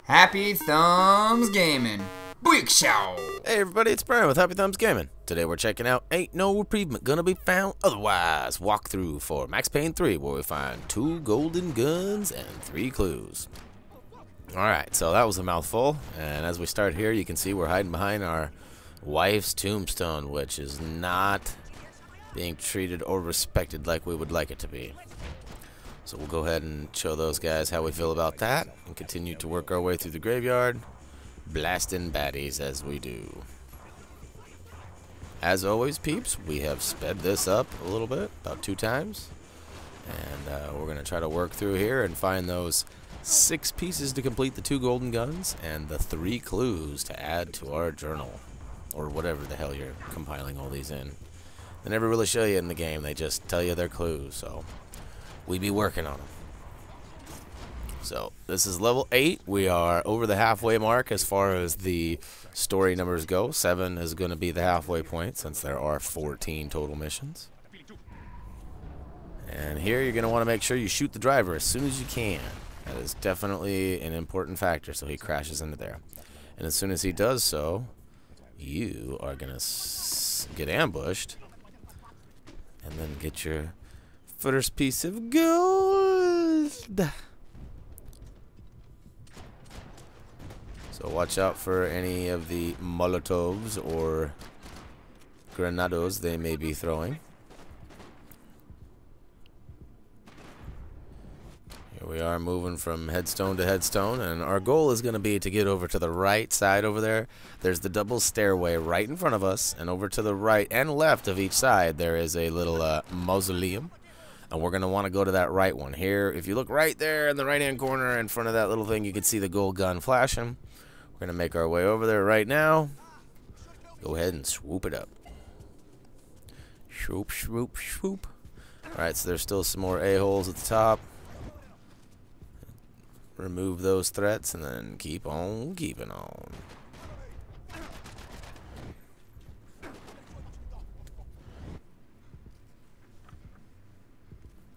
HappyThumbsGaming. Booyakashow! Hey everybody, it's Brian with HappyThumbsGaming. Today we're checking out Ain't No Reprievement Gonna Be Found Otherwise walkthrough for Max Payne 3, where we find 2 golden guns and 3 clues. Alright, so that was a mouthful, and as we start here, you can see we're hiding behind our wife's tombstone, which is not being treated or respected like we would like it to be. So we'll go ahead and show those guys how we feel about that, and continue to work our way through the graveyard, blasting baddies as we do. As always, peeps, we have sped this up a little bit, about 2 times, and we're going to try to work through here and find those 6 pieces to complete the 2 golden guns and the 3 clues to add to our journal, or whatever the hell you're compiling all these in. They never really show you in the game, they just tell you their clues, so we be working on them. So this is level 8. We are over the halfway mark as far as the story numbers go. 7 is going to be the halfway point since there are 14 total missions. And here you're going to want to make sure you shoot the driver as soon as you can. That is definitely an important factor, so he crashes into there. And as soon as he does so, you are going to get ambushed and then get your first piece of gold. So watch out for any of the Molotovs or Granados they may be throwing. Here we are moving from headstone to headstone, and our goal is going to be to get over to the right side over there. There's the double stairway right in front of us, and over to the right and left of each side there is a little mausoleum. And we're going to want to go to that right one. Here, if you look right there in the right-hand corner in front of that little thing, you can see the gold gun flashing. We're going to make our way over there right now. Go ahead and swoop it up. Swoop, swoop, swoop. Alright, so there's still some more a-holes at the top. Remove those threats and then keep on keeping on.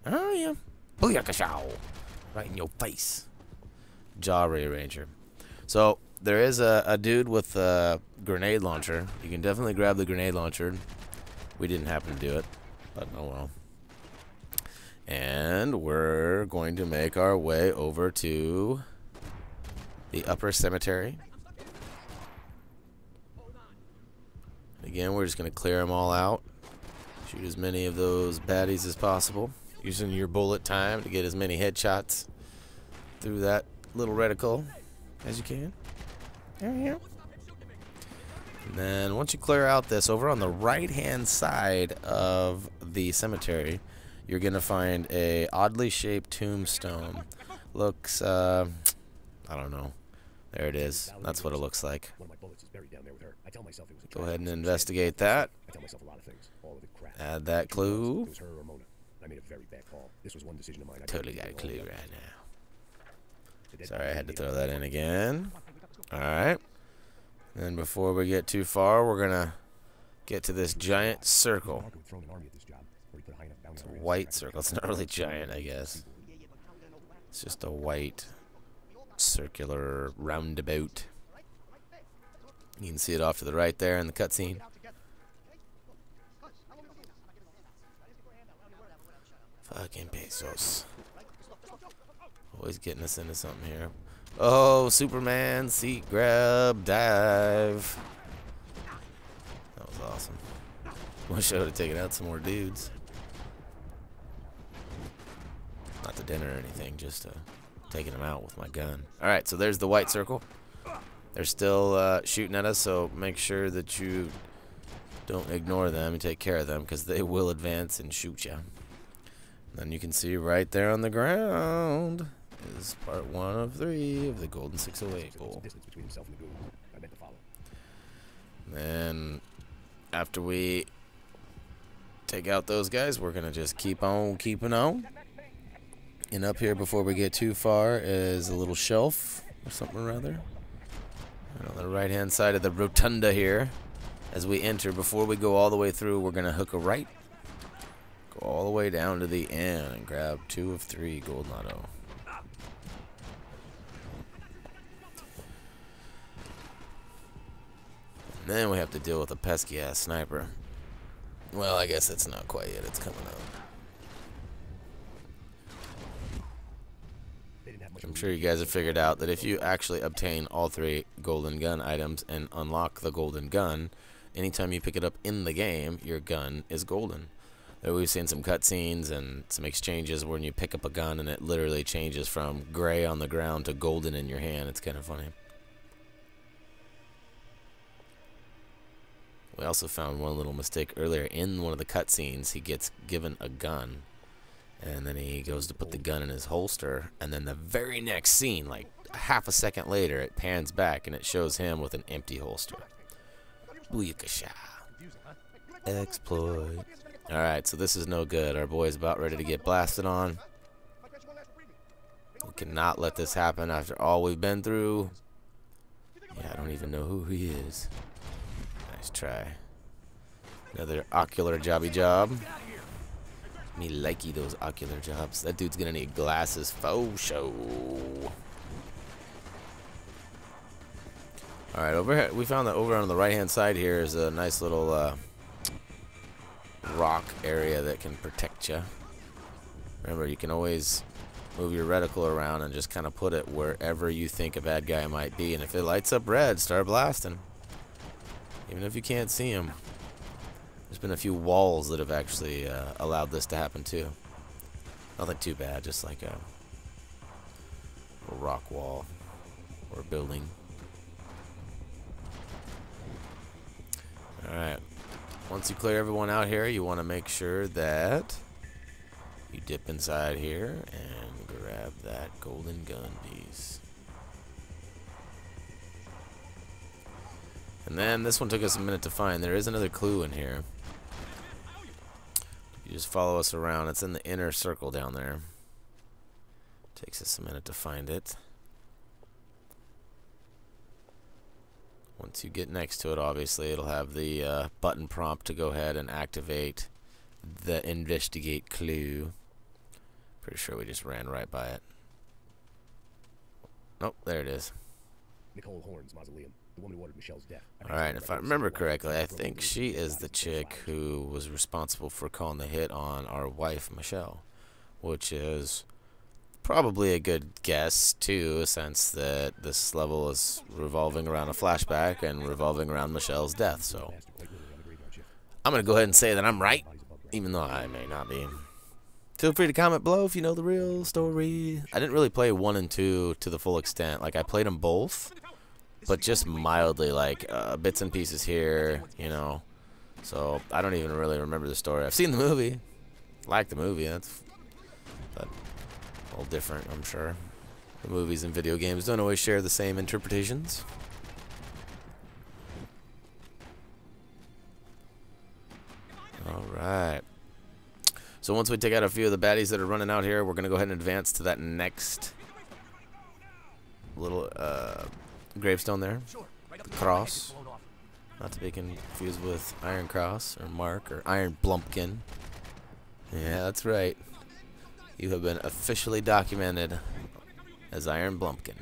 Oh yeah, booyakashow! Right in your face. Jaw rearranger. So there is a dude with a grenade launcher. You can definitely grab the grenade launcher. We didn't happen to do it, but oh well. And we're going to make our way over to the upper cemetery. Again, we're just going to clear them all out. Shoot as many of those baddies as possible, using your bullet time to get as many headshots through that little reticle as you can. There you go. And then once you clear out this, over on the right-hand side of the cemetery, you're going to find a oddly shaped tombstone. Looks, I don't know. There it is. That's what it looks like. Go ahead and investigate that. Add that clue. Totally got a clue right now. Sorry, I had to throw that in again. Alright. Then before we get too far, we're going to get to this giant circle. It's a white circle. It's not really giant, I guess. It's just a white circular roundabout. You can see it off to the right there in the cutscene. Fucking pesos. Always getting us into something here. Oh, Superman, seat grab, dive. That was awesome. Wish I would have taken out some more dudes. Not to dinner or anything, just taking them out with my gun. Alright, so there's the white circle. They're still shooting at us, so make sure that you don't ignore them and take care of them, because they will advance and shoot you. Then you can see right there on the ground is part 1 of 3 of the Golden 608 goal. Then after we take out those guys, we're going to just keep on keeping on. And up here before we get too far is a little shelf or something or other. And on the right hand side of the rotunda here, as we enter, before we go all the way through, we're going to hook a right. Go all the way down to the end and grab 2 of 3 gold lotto. And then we have to deal with a pesky ass sniper. Well, I guess it's not quite yet. It's coming up. I'm sure you guys have figured out that if you actually obtain all 3 golden gun items and unlock the golden gun, anytime you pick it up in the game, your gun is golden. We've seen some cutscenes and some exchanges when you pick up a gun and it literally changes from gray on the ground to golden in your hand. It's kind of funny. We also found one little mistake earlier. In one of the cutscenes, he gets given a gun. And then he goes to put the gun in his holster. And then the very next scene, like half a second later, it pans back and it shows him with an empty holster. Booyakasha. Exploit. Alright, so this is no good. Our boy's about ready to get blasted on. We cannot let this happen after all we've been through. Yeah, I don't even know who he is. Nice try. Another ocular jobby job. Me likey those ocular jobs. That dude's gonna need glasses. Faux show. Alright, over here, we found that over on the right hand side here is a nice little rock area that can protect you. Remember, you can always move your reticle around and just kind of put it wherever you think a bad guy might be. And if it lights up red, start blasting. Even if you can't see him. There's been a few walls that have actually allowed this to happen too. Nothing too bad, just like a rock wall or a building. Alright. Once you clear everyone out here, you want to make sure that you dip inside here and grab that golden gun piece. And then this one took us a minute to find. There is another clue in here. You just follow us around. It's in the inner circle down there. Takes us a minute to find it. Once you get next to it, obviously, it'll have the button prompt to go ahead and activate the investigate clue. Pretty sure we just ran right by it. Nope, there it is. Nicole Horn's mausoleum. The woman who ordered Michelle's death. Alright, if I remember correctly, I think she is the chick who was responsible for calling the hit on our wife, Michelle. Which is probably a good guess, too, since that this level is revolving around a flashback and revolving around Michelle's death, so I'm going to go ahead and say that I'm right, even though I may not be. Feel free to comment below if you know the real story. I didn't really play 1 and 2 to the full extent. Like, I played them both, but just mildly, like, bits and pieces here, you know. So, I don't even really remember the story. I've seen the movie. Like the movie, but a little different, I'm sure. The movies and video games don't always share the same interpretations. Alright. So once we take out a few of the baddies that are running out here, we're going to go ahead and advance to that next little gravestone there. The cross. Not to be confused with Iron Cross or Mark or Iron Blumpkin. Yeah, that's right. You have been officially documented as Iron Blumpkin.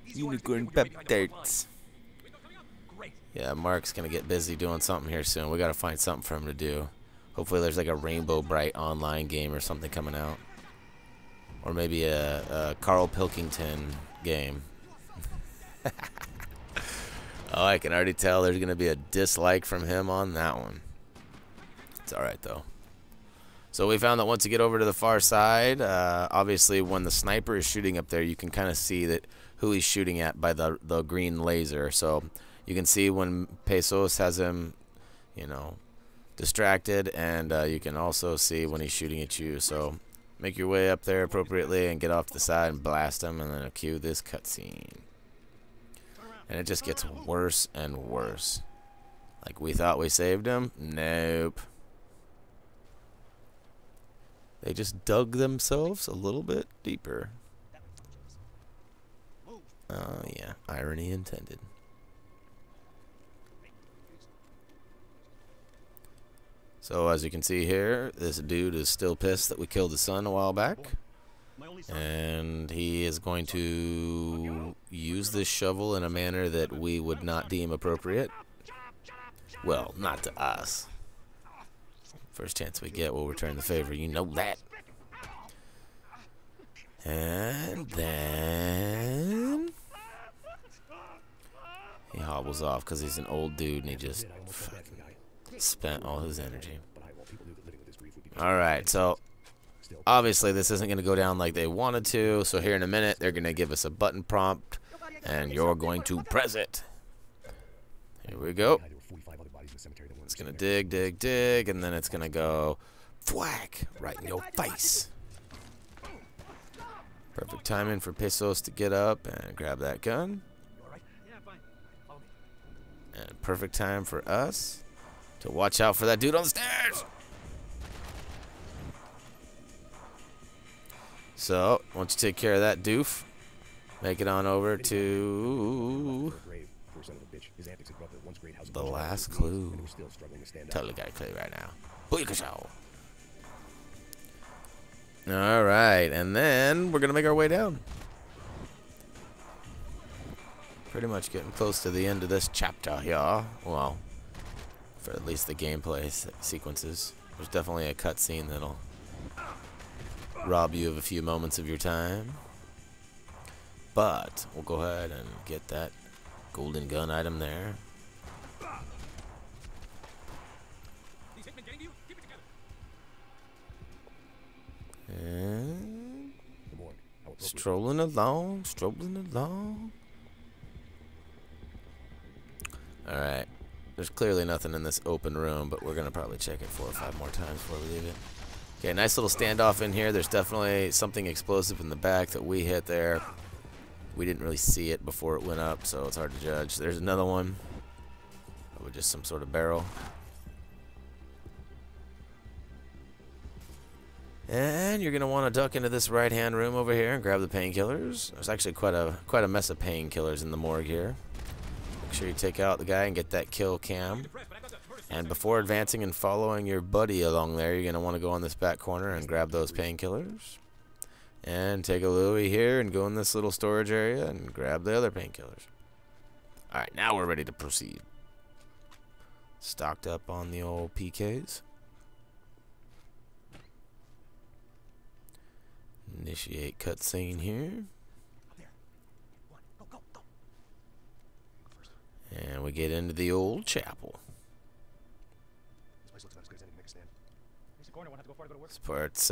Unicorn Pep-Tarts. Yeah, Mark's going to get busy doing something here soon. We got to find something for him to do. Hopefully there's like a Rainbow Bright online game or something coming out. Or maybe a Carl Pilkington game. Oh, I can already tell there's going to be a dislike from him on that one. It's alright though. So we found that once you get over to the far side, obviously when the sniper is shooting up there, you can kind of see that who he's shooting at by the green laser. So you can see when Pesos has him, you know, distracted, and you can also see when he's shooting at you. So make your way up there appropriately and get off to the side and blast him, and then cue this cutscene. And it just gets worse and worse. Like we thought we saved him? Nope. They just dug themselves a little bit deeper. Oh yeah, irony intended. So as you can see here, this dude is still pissed that we killed his son a while back. And he is going to use this shovel in a manner that we would not deem appropriate. Well, not to us. First chance we get, we'll return the favor. You know that. And then he hobbles off because he's an old dude and he just spent all his energy. Alright, so obviously this isn't going to go down like they wanted to. So here in a minute, they're going to give us a button prompt and you're going to press it. Here we go. It's going to dig, dig, dig, and then it's going to go thwack right in your face. Perfect timing for Pesos to get up and grab that gun. And perfect time for us to watch out for that dude on the stairs. So, once you take care of that doof, make it on over to the last clue. Totally got a clue right now. Booyakashow. Alright, and then we're going to make our way down. Pretty much getting close to the end of this chapter here. Well, for at least the gameplay sequences. There's definitely a cutscene that'll rob you of a few moments of your time. But we'll go ahead and get that golden gun item there. And strolling along, strolling along. Alright. There's clearly nothing in this open room, but we're going to probably check it 4 or 5 more times before we leave it. Okay, nice little standoff in here. There's definitely something explosive in the back that we hit there. We didn't really see it before it went up, so it's hard to judge. There's another one. Probably just some sort of barrel. And you're going to want to duck into this right-hand room over here and grab the painkillers. There's actually quite a mess of painkillers in the morgue here. Make sure you take out the guy and get that kill cam. And before advancing and following your buddy along there, you're going to want to go on this back corner and grab those painkillers. And take a Louie here and go in this little storage area and grab the other painkillers. Alright, now we're ready to proceed. Stocked up on the old PKs. Initiate cutscene here. And we get into the old chapel. This part's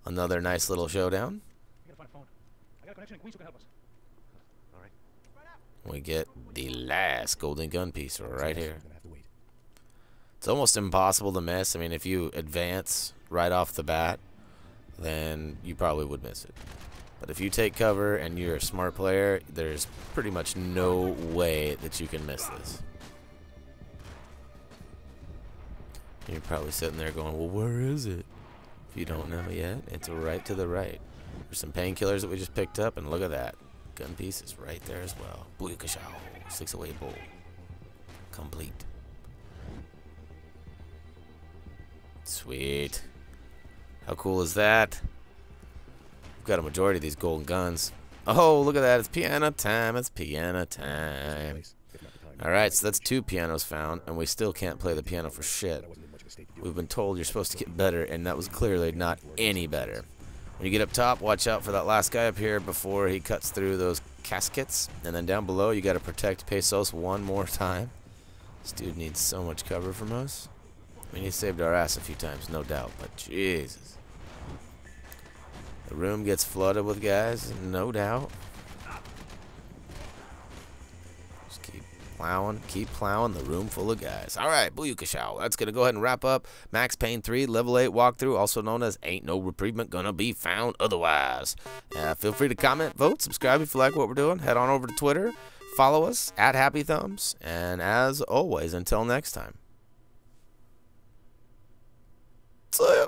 another nice little showdown. We get the last golden gun piece right here. It's almost impossible to miss. I mean, if you advance right off the bat, then you probably would miss it. But if you take cover and you're a smart player, there's pretty much no way that you can miss this. You're probably sitting there going, well, where is it? If you don't know yet, it's right to the right. There's some painkillers that we just picked up, and look at that. Gun piece is right there as well. Booyakashow. 6-away bowl. Complete. Sweet. How cool is that? We've got a majority of these golden guns. Oh, look at that. It's piano time. It's piano time. Alright, so that's 2 pianos found, and we still can't play the piano for shit. We've been told you're supposed to get better, and that was clearly not any better. When you get up top, watch out for that last guy up here before he cuts through those caskets. And then down below, you got to protect Pesos one more time. This dude needs so much cover from us. I mean, he saved our ass a few times, no doubt, but Jesus. The room gets flooded with guys, no doubt. Just keep plowing the room full of guys. Alright, booyakashow. That's going to go ahead and wrap up Max Payne 3 Level 8 walkthrough, also known as Ain't No Reprievement Gonna Be Found Otherwise. Feel free to comment, vote, subscribe if you like what we're doing. Head on over to Twitter. Follow us at HappyThumbs. And as always, until next time. See ya.